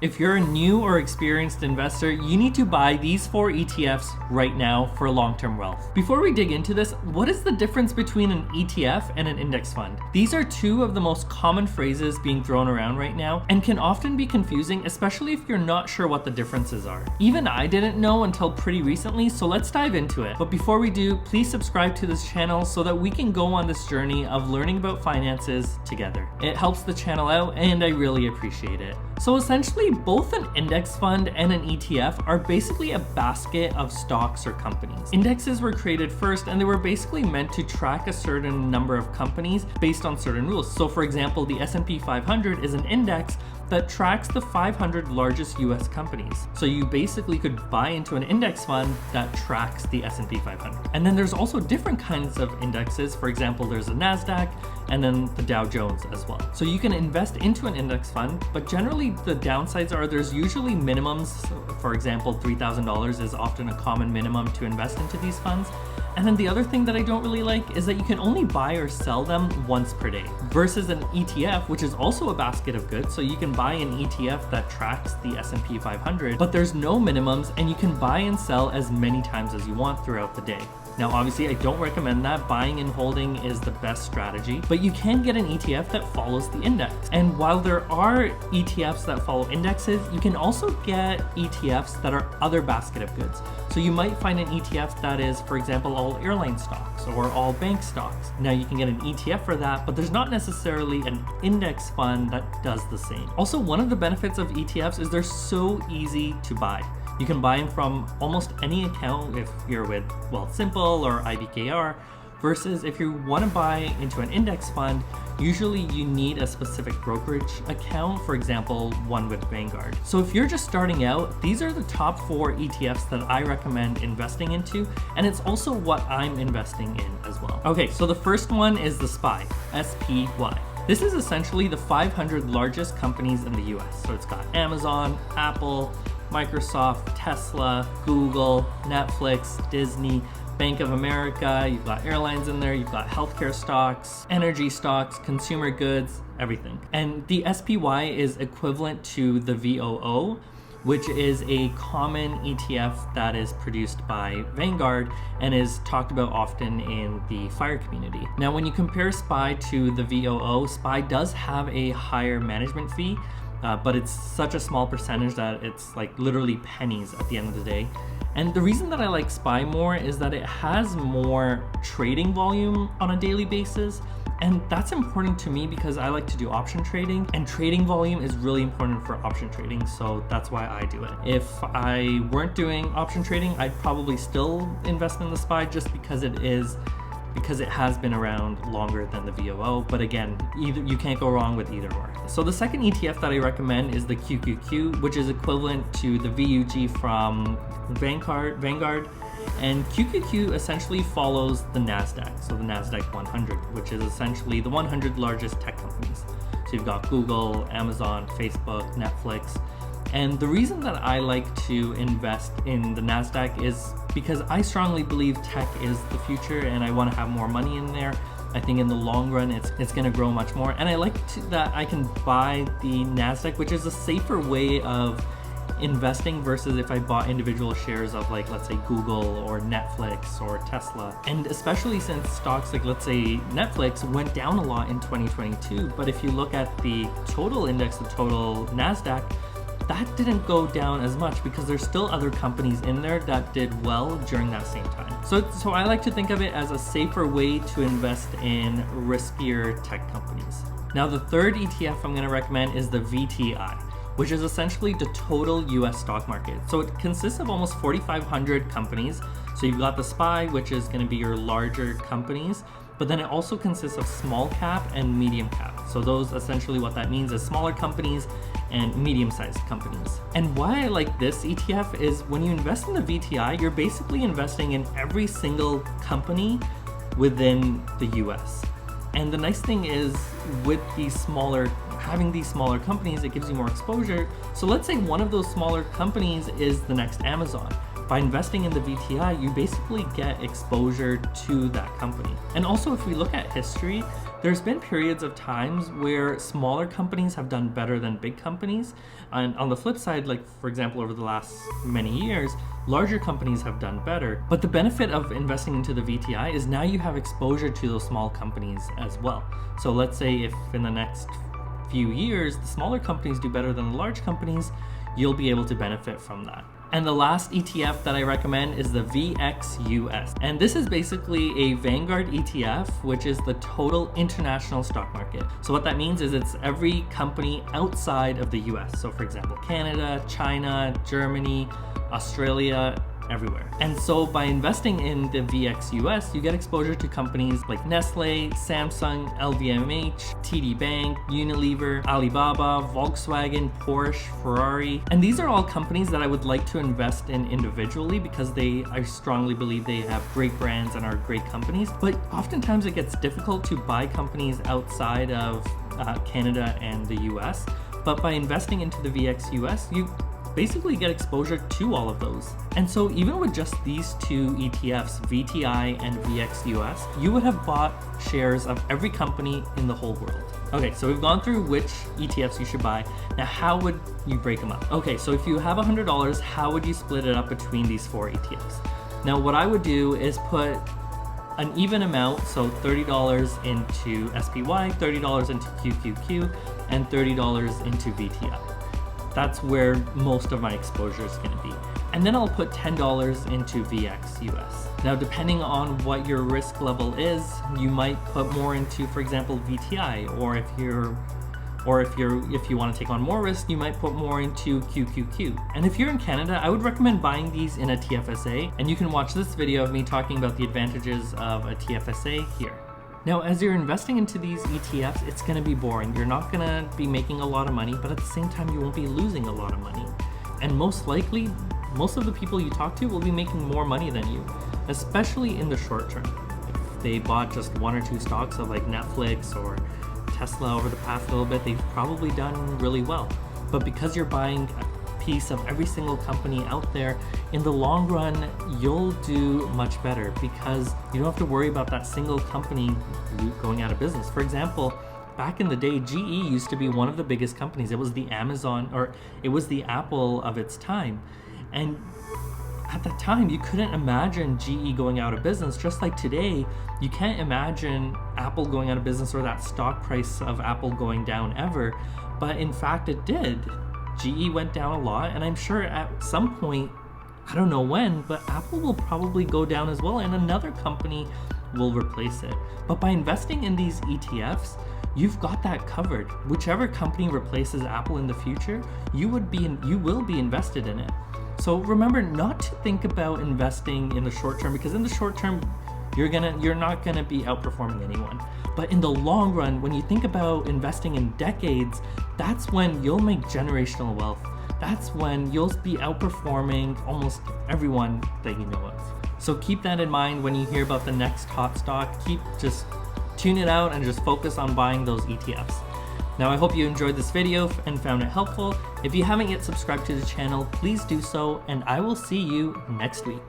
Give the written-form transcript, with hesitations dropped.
If you're a new or experienced investor, you need to buy these 4 ETFs right now for long-term wealth. Before we dig into this, what is the difference between an ETF and an index fund? These are two of the most common phrases being thrown around right now and can often be confusing, especially if you're not sure what the differences are. Even I didn't know until pretty recently, so let's dive into it. But before we do, please subscribe to this channel so that we can go on this journey of learning about finances together. It helps the channel out and I really appreciate it. So essentially, both an index fund and an ETF are basically a basket of stocks or companies. Indexes were created first and they were basically meant to track a certain number of companies based on certain rules. So for example, the S&P 500 is an index that tracks the 500 largest US companies. So you basically could buy into an index fund that tracks the S&P 500. And then there's also different kinds of indexes. For example, there's a NASDAQ and then the Dow Jones as well. So you can invest into an index fund, but generally the downsides are there's usually minimums. For example, $3,000 is often a common minimum to invest into these funds. And then the other thing that I don't really like is that you can only buy or sell them once per day versus an ETF, which is also a basket of goods. So you can buy an ETF that tracks the S&P 500, but there's no minimums and you can buy and sell as many times as you want throughout the day. Now, obviously, I don't recommend that. Buying and holding is the best strategy, but you can get an ETF that follows the index. And while there are ETFs that follow indexes, you can also get ETFs that are other basket of goods. So you might find an ETF that is, for example, all airline stocks or all bank stocks. Now you can get an ETF for that, but there's not necessarily an index fund that does the same. Also, one of the benefits of ETFs is they're so easy to buy. You can buy them from almost any account if you're with Wealthsimple or IBKR, versus if you want to buy into an index fund, usually you need a specific brokerage account, for example, one with Vanguard. So if you're just starting out, these are the top 4 ETFs that I recommend investing into, and it's also what I'm investing in as well. Okay, so the first one is the SPY, SPY. This is essentially the 500 largest companies in the US. So it's got Amazon, Apple, Microsoft, Tesla, Google, Netflix, Disney, Bank of America, you've got airlines in there, you've got healthcare stocks, energy stocks, consumer goods, everything. And the SPY is equivalent to the VOO, which is a common ETF that is produced by Vanguard and is talked about often in the FIRE community. Now, when you compare SPY to the VOO, SPY does have a higher management fee, but it's such a small percentage that it's like literally pennies at the end of the day. And the reason that I like SPY more is that it has more trading volume on a daily basis. And that's important to me because I like to do option trading, and trading volume is really important for option trading. So that's why I do it. If I weren't doing option trading, I'd probably still invest in the SPY just because it has been around longer than the VOO. But again, you can't go wrong with either or. So the second ETF that I recommend is the QQQ, which is equivalent to the VUG from Vanguard. And QQQ essentially follows the NASDAQ, so the NASDAQ 100, which is essentially the 100 largest tech companies. So you've got Google, Amazon, Facebook, Netflix. And the reason that I like to invest in the NASDAQ is because I strongly believe tech is the future and I want to have more money in there. I think in the long run, it's going to grow much more. And I like that I can buy the NASDAQ, which is a safer way of investing versus if I bought individual shares of, like, let's say Google or Netflix or Tesla. And especially since stocks like, let's say Netflix went down a lot in 2022. But if you look at the total index, the total NASDAQ, that didn't go down as much because there's still other companies in there that did well during that same time. So I like to think of it as a safer way to invest in riskier tech companies. Now, the third ETF I'm going to recommend is the VTI, which is essentially the total US stock market. So it consists of almost 4,500 companies. So you've got the SPY, which is going to be your larger companies, but then it also consists of small cap and medium cap. So those essentially what that means is smaller companies and medium-sized companies. And why I like this ETF is when you invest in the VTI, you're basically investing in every single company within the US. And the nice thing is with having these smaller companies, it gives you more exposure. So let's say one of those smaller companies is the next Amazon. By investing in the VTI, you basically get exposure to that company. And also, if we look at history, there's been periods of times where smaller companies have done better than big companies. And on the flip side, like for example, over the last many years, larger companies have done better. But the benefit of investing into the VTI is now you have exposure to those small companies as well. So let's say if in the next few years, the smaller companies do better than the large companies, you'll be able to benefit from that. And the last ETF that I recommend is the VXUS. And this is basically a Vanguard ETF, which is the total international stock market. So what that means is it's every company outside of the US. So for example, Canada, China, Germany, Australia, everywhere. And so by investing in the VXUS, you get exposure to companies like Nestle, Samsung, LVMH, TD Bank, Unilever, Alibaba, Volkswagen, Porsche, Ferrari. And these are all companies that I would like to invest in individually because I strongly believe they have great brands and are great companies. But oftentimes it gets difficult to buy companies outside of Canada and the US. But by investing into the VXUS, you basically get exposure to all of those. And so even with just these two ETFs, VTI and VXUS, you would have bought shares of every company in the whole world. Okay, so we've gone through which ETFs you should buy. Now, how would you break them up? Okay, so if you have $100, how would you split it up between these 4 ETFs? Now, what I would do is put an even amount, so $30 into SPY, $30 into QQQ, and $30 into VTI. That's where most of my exposure is going to be. And then I'll put $10 into VXUS. Now, depending on what your risk level is, you might put more into, for example, VTI, or if you want to take on more risk, you might put more into QQQ. And if you're in Canada, I would recommend buying these in a TFSA, and you can watch this video of me talking about the advantages of a TFSA here. Now, as you're investing into these ETFs, it's going to be boring. You're not going to be making a lot of money, but at the same time, you won't be losing a lot of money. And most likely, most of the people you talk to will be making more money than you, especially in the short term. If they bought just 1 or 2 stocks of like Netflix or Tesla over the past little bit, they've probably done really well. But because you're buying a piece of every single company out there, in the long run, you'll do much better because you don't have to worry about that single company going out of business. For example, back in the day, GE used to be one of the biggest companies. It was the Amazon, or it was the Apple of its time. And at that time, you couldn't imagine GE going out of business. Just like today, you can't imagine Apple going out of business or that stock price of Apple going down ever. But in fact, it did. GE went down a lot, and I'm sure at some point, I don't know when, but Apple will probably go down as well, and another company will replace it. But by investing in these ETFs, you've got that covered. Whichever company replaces Apple in the future, you will be invested in it. So remember not to think about investing in the short term, because in the short term, you're not gonna be outperforming anyone. But in the long run, when you think about investing in decades, that's when you'll make generational wealth. That's when you'll be outperforming almost everyone that you know of. So keep that in mind when you hear about the next hot stock. Just tune it out and just focus on buying those ETFs. Now, I hope you enjoyed this video and found it helpful. If you haven't yet subscribed to the channel, please do so, and I will see you next week.